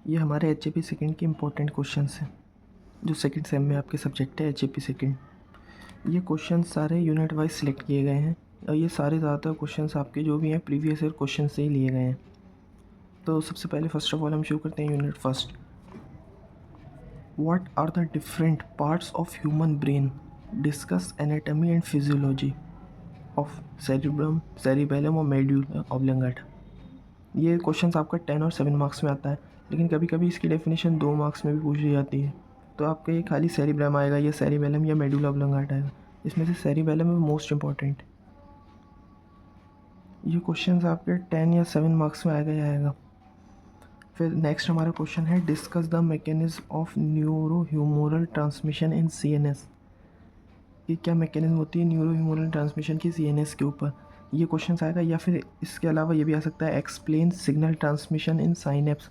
ये हमारे H second के इम्पोर्टेंट क्वेश्चंस हैं जो सेकंड सेम में आपके सब्जेक्ट है एच सेकंड। ये क्वेश्चन सारे यूनिट वाइज सिलेक्ट किए गए हैं और ये सारे ज़्यादातर क्वेश्चंस आपके जो भी हैं प्रीवियस ईयर क्वेश्चन से ही लिए गए हैं। तो सबसे पहले फर्स्ट ऑफ ऑल हम शुरू करते हैं unit first. What are the different parts of human brain, discuss anatomy and physiology of cerebrum, cerebellum और मेड्यूला ऑब्लंगाटा। ये क्वेश्चंस आपका 10 और 7 मार्क्स में आता है, लेकिन कभी कभी इसकी डेफिनेशन 2 मार्क्स में भी पूछी जाती है। तो आपका ये खाली सेरिब्रम आएगा या सेरिबेलम या मेडुला ऑब्लंगाटा आएगा। इसमें से सेरिबेलम है मोस्ट इंपॉर्टेंट। ये क्वेश्चंस आपके 10 या 7 मार्क्स में आएगा ही आएगा। फिर नेक्स्ट हमारा क्वेश्चन है discuss the mechanism of neuro humoral transmission in CNS. ये क्या मैकेनिज्म होती है न्यूरो ह्यूमोरल ट्रांसमिशन की सीएनएस के ऊपर, ये क्वेश्चन आएगा। या फिर इसके अलावा ये भी आ सकता है explain signal transmission in synapse,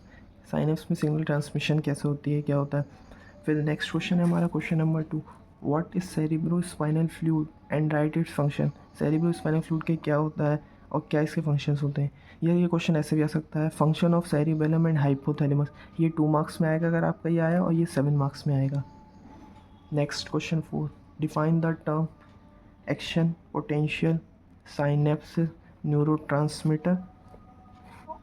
synapse में सिग्नल ट्रांसमिशन कैसे होती है, क्या होता है। फिर नेक्स्ट क्वेश्चन है हमारा question number 2, what is cerebro spinal fluid and right its function. Cerebro spinal fluid के क्या होता है और क्या इसके फंक्शंस होते हैं। ये क्वेश्चन ऐसे भी आ सकता है function of cerebellum and hypothalamus. ये 2 मार्क्स में आएगा अगर आपका ये आया, और ये 7 मार्क्स में आएगा। Next question 4, define the term action potential synapsis neurotransmitter,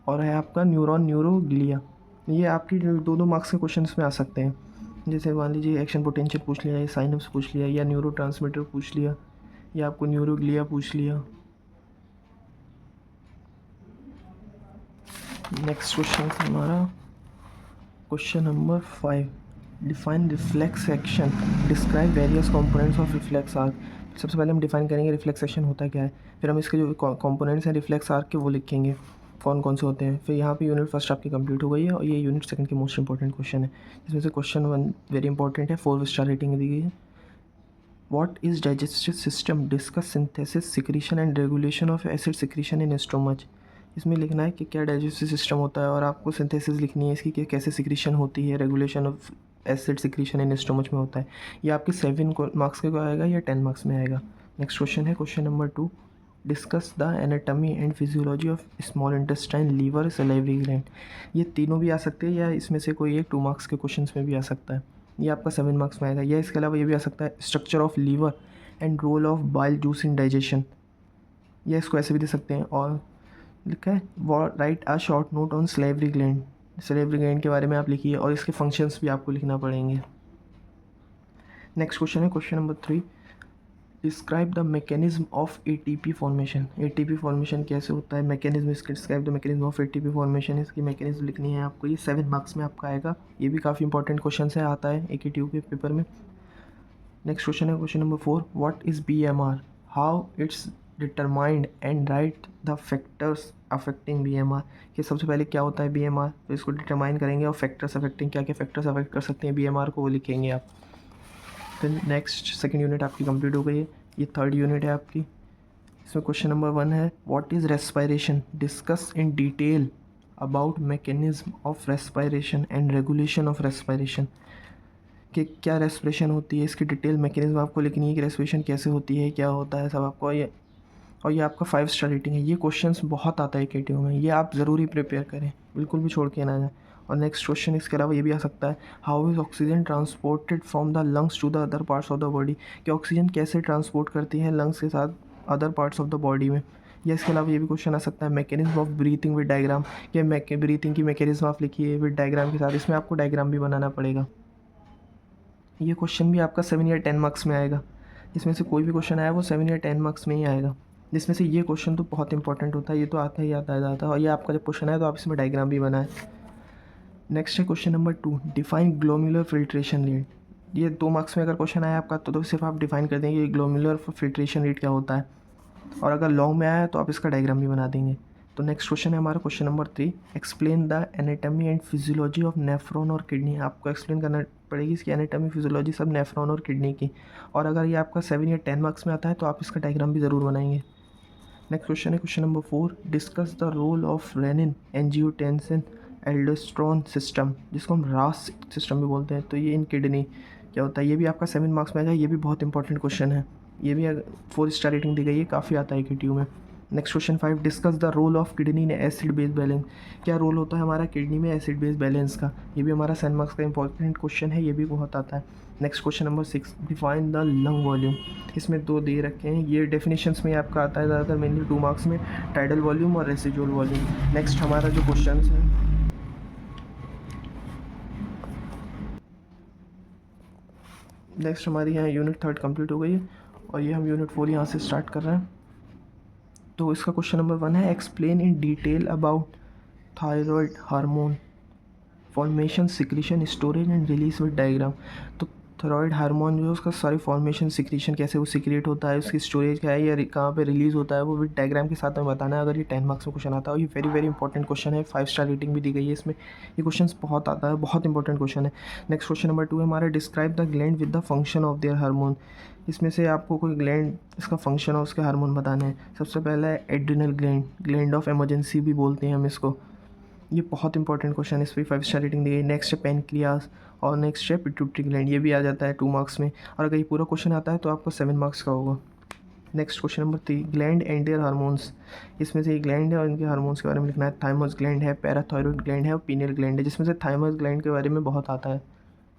और है आपका न्यूरॉन न्यूरोग्लिया। ये आपकी 2 मार्क्स के क्वेश्चन में आ सकते हैं। जैसे मान लीजिए एक्शन पोटेंशियल पूछ लिया, या साइनेप्स पूछ लिया, या न्यूरोट्रांसमीटर पूछ लिया, या आपको न्यूरोग्लिया पूछ लिया। नेक्स्ट क्वेश्चन हमारा question number 5, define reflex action, describe various components of reflex arc. सबसे पहले हम डिफाइन करेंगे रिफ्लेक्स एक्शन होता क्या है, फिर हम इसके जो कंपोनेंट्स हैं रिफ्लेक्स आर्क के वो लिखेंगे कौन कौन से होते हैं। फिर यहाँ पे यूनिट फर्स्ट आपकी कंप्लीट हो गई है और ये यूनिट सेकंड की मोस्ट इंपॉर्टेंट क्वेश्चन है, जिसमें से क्वेश्चन 1 वेरी इंपॉर्टेंट है, 4 स्टार रेटिंग दी गई है। What is digestive system, discuss synthesis secretion and regulation of acid secretion in stomach. इसमें लिखना है कि क्या डाइजेस्टिव सिस्टम होता है और आपको सिंथेसिस लिखनी है इसकी कि कैसे सिक्रीशन होती है, regulation of acid secretion in stomach में होता है। ये आपके 7 मार्क्स के आएगा या 10 मार्क्स में आएगा। नेक्स्ट क्वेश्चन है question number 2, discuss the anatomy and physiology of small intestine, liver, salivary gland. ये तीनों भी आ सकते हैं या इसमें से कोई एक 2 मार्क्स के क्वेश्चन में भी आ सकता है। ये आपका 7 मार्क्स में आएगा। या इसके अलावा ये भी आ सकता है structure of liver and role of bile juice in digestion, या इसको ऐसे भी दे सकते हैं। और लिखा है right a short note on salivary gland, salivary gland के बारे में आप लिखिए और इसके फंक्शंस भी आपको लिखना पड़ेंगे। नेक्स्ट क्वेश्चन है question number 3, describe the mechanism of ATP formation. ATP formation कैसे होता है, मैकेनिज्म इसके, describe the mechanism of ATP formation, इसकी मैकेनिज्म लिखनी है आपको। ये 7 मार्क्स में आपका आएगा। ये भी काफ़ी इंपॉर्टेंट क्वेश्चन है, आता है AKTU के पेपर में। नेक्स्ट क्वेश्चन है question number 4, what is BMR, how it's determined and right the factors affecting BMR। कि सबसे पहले क्या होता है BMR, तो इसको डिटरमाइन करेंगे और फैक्टर्स अफेक्टिंग, क्या क्या फैक्टर्स अफेक्ट कर सकते हैं BMR को, वो लिखेंगे आप। फिर नेक्स्ट सेकंड यूनिट आपकी कंप्लीट हो गई है। ये थर्ड यूनिट है आपकी। इसमें क्वेश्चन नंबर 1 है, what is respiration, discuss in detail about mechanism of respiration and regulation of respiration. कि क्या रेस्पिरेशन होती है, इसकी डिटेल मैकेनिज्म आपको लिखनी है कि रेस्पिरेशन कैसे होती है, क्या होता है सब आपको। ये और ये आपका 5 स्टार रेटिंग है। ये क्वेश्चंस बहुत आता है AKTU में, ये आप ज़रूरी प्रिपेयर करें, बिल्कुल भी छोड़ के ना जाए। और नेक्स्ट क्वेश्चन इसके अलावा ये भी आ सकता है, how is oxygen transported from the lungs to the other parts of the body. कि ऑक्सीजन कैसे ट्रांसपोर्ट करती है लंग्स के साथ other parts of the body में। या इसके अलावा ये भी क्वेश्चन आ सकता है, mechanism of breathing with diagram. कि ब्रीथिंग की मैकेनिज्म आप लिखिए विद डायग्राम के साथ, इसमें आपको डायग्राम भी बनाना पड़ेगा। ये क्वेश्चन भी आपका 7 या 10 मार्क्स में आएगा। इसमें से कोई भी क्वेश्चन आया वो 7 या 10 मार्क्स में ही आएगा, जिसमें से ये क्वेश्चन तो बहुत इंपॉर्टेंट होता है, ये तो आता ही आता है। और ये आपका जब क्वेश्चन आए तो आप इसमें डायग्राम भी बनाएं। नेक्स्ट है question number 2, define glomerular filtration rate. ये 2 मार्क्स में अगर क्वेश्चन आया आपका तो सिर्फ आप डिफाइन कर देंगे ग्लोम्युलर फिल्ट्रेशन रेट क्या होता है, और अगर लॉन्ग में आया तो आप इसका डायग्राम भी बना देंगे। तो नेक्स्ट क्वेश्चन है हमारा question number 3, explain the anatomy and physiology of nephron और किडनी। आपको एक्सप्लेन करना पड़ेगी इसकी एनाटॉमी फिजियोलॉजी सब नेफ्रॉन और किडनी की। और अगर ये आपका 7 या 10 मार्क्स में आता है तो आप इसका डायग्राम भी ज़रूर बनाएंगे। नेक्स्ट क्वेश्चन है question number 4, discuss the role of renin angiotensin aldosterone system, जिसको हम रास सिस्टम भी बोलते हैं। तो ये इन किडनी क्या होता है, ये भी आपका 7 मार्क्स में आएगा। ये भी बहुत इंपॉर्टेंट क्वेश्चन है, ये भी 4 स्टार रेटिंग दी गई है, काफ़ी आता है AKTU में। Next question 5, discuss the role of kidney in acid base balance. क्या रोल होता है हमारा किडनी में एसिड बेस बैलेंस का, ये भी हमारा 7 मार्क्स का इंपॉर्टेंट क्वेश्चन है, ये भी बहुत आता है। Next question number 6, define the lung volume. इसमें 2 दे रखे हैं, ये डेफिनेशंस में आपका आता है ज़्यादातर, मेनली 2 मार्क्स में, टाइडल वॉल्यूम और रेसिजुअल वॉल्यूम। नेक्स्ट हमारा जो क्वेश्चन है, नेक्स्ट हमारी यहाँ यूनिट 3 कंप्लीट हो गई है और ये हम यूनिट 4 यहाँ से स्टार्ट कर रहे हैं। तो इसका क्वेश्चन नंबर 1 है, explain in detail about thyroid hormone formation, secretion, storage and release with diagram. तो थायराइड हार्मोन जो है उसका सारी फॉर्मेशन, सिक्रीशन, कैसे वो सिक्रिएट होता है, उसकी स्टोरेज क्या है या कहाँ पे रिलीज़ होता है, वो विद डायग्राम के साथ में बताना है। अगर ये 10 मार्क्स में क्वेश्चन आता है और ये वेरी वेरी इंपॉर्टेंट क्वेश्चन है, 5 स्टार रेटिंग भी दी गई है इसमें, ये क्वेश्चन बहुत आता है, बहुत इंपॉर्टेंट क्वेश्चन है। नेक्स्ट क्वेश्चन नंबर 2 है हमारा, describe the gland with the function of their hormone. इसमें से आपको कोई ग्लैंड, इसका फंक्शन और उसके हार्मोन बताने हैं। सबसे पहला है adrenal gland, gland of emergency भी बोलते हैं हम इसको, ये बहुत इंपॉर्टेंट क्वेश्चन है, इस पर 5 स्टार रेटिंग दी गई। नेक्स्ट है पेनक्रियास और नेक्स्ट है पिट्यूटरी ग्लैंड, ये भी आ जाता है 2 मार्क्स में, और अगर ये पूरा क्वेश्चन आता है तो आपको 7 मार्क्स का होगा। Next question number 3, gland and their hormones. इसमें से ये ग्लैंड है और इनके हार्मोन्स के बारे में लिखना है। थाइमस ग्लैंड है, पैराथायरॉइड ग्लैंड है और पीनियल ग्लैंड है, जिसमें से थाइमस ग्लैंड के बारे में बहुत आता है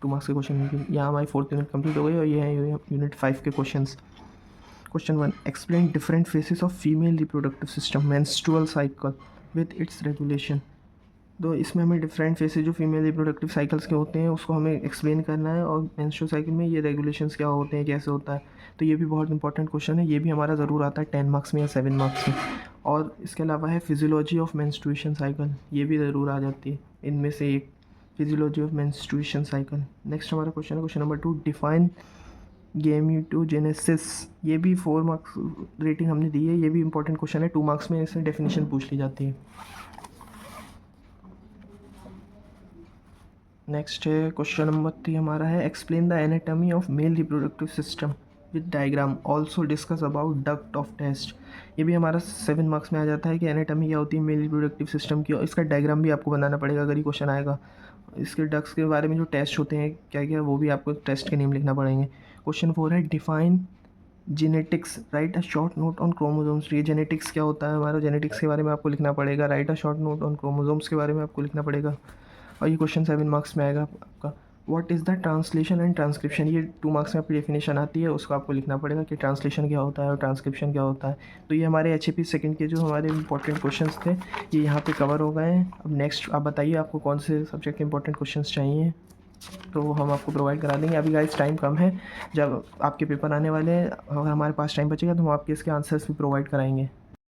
2 मार्क्स के क्वेश्चन। यहाँ हमारी 4th यूनिट कंप्लीट हो गई और ये है यूनिट 5 के question. Question 1, explain different phases of female reproductive system, menstrual cycle with its regulation. तो इसमें हमें डिफरेंट फेसेस जो फीमेल रिप्रोडक्टिव साइकिल्स के होते हैं उसको हमें एक्सप्लेन करना है, और मेंस्ट्रुअल साइकिल में ये रेगुलेशंस क्या होते हैं, कैसे होता है। तो ये भी बहुत इंपॉर्टेंट क्वेश्चन है, ये भी हमारा ज़रूर आता है 10 मार्क्स में या 7 मार्क्स में। और इसके अलावा है फिजियोलॉजी ऑफ मेंस्ट्रुएशन साइकिल, ये भी ज़रूर आ जाती है इनमें से एक, physiology of menstruation cycle. Next हमारा क्वेश्चन है क्वेश्चन नंबर 2, डिफाइन गेमेटोजेनेसिस। ये भी 4 मार्क्स रेटिंग हमने दी है, ये भी इंपॉर्टेंट क्वेश्चन है, 2 मार्क्स में इससे डेफिनेशन पूछ ली जाती है। नेक्स्ट है क्वेश्चन नंबर 3 हमारा है, explain the anatomy of male reproductive system with diagram, also discuss about duct of test. ये भी हमारा 7 मार्क्स में आ जाता है कि एनाटॉमी क्या होती है मेल रिप्रोडक्टिव सिस्टम की, और इसका डायग्राम भी आपको बनाना पड़ेगा अगर ये क्वेश्चन आएगा। इसके डक्ट्स के बारे में जो टेस्ट होते हैं क्या क्या, वो भी आपको टेस्ट के नेम लिखना पड़ेंगे। क्वेश्चन 4 है, define genetics, right a short note on chromosomes. ये जेनेटिक्स क्या होता है हमारा, जेनेटिक्स के बारे में आपको लिखना पड़ेगा। Right a short note on chromosomes के बारे में आपको लिखना पड़ेगा, और ये क्वेश्चन 7 मार्क्स में आएगा आपका। What is the translation and transcription, ये 2 मार्क्स में आपकी डेफिनेशन आती है, उसको आपको लिखना पड़ेगा कि ट्रांसलेशन क्या होता है और ट्रांसक्रिप्शन क्या होता है। तो ये हमारे HAP सेकंड के जो हमारे इंपॉर्टेंट क्वेश्चंस थे ये यहाँ पे कवर हो गए हैं। अब नेक्स्ट आप बताइए आपको कौन से सब्जेक्ट के इंपॉर्टेंट क्वेश्चंस चाहिए, तो वो हम आपको प्रोवाइड करा देंगे। अभी गाइस टाइम कम है, जब आपके पेपर आने वाले हैं अगर हमारे पास टाइम बचेगा तो हम आपके इसके आंसर्स भी प्रोवाइड कराएंगे।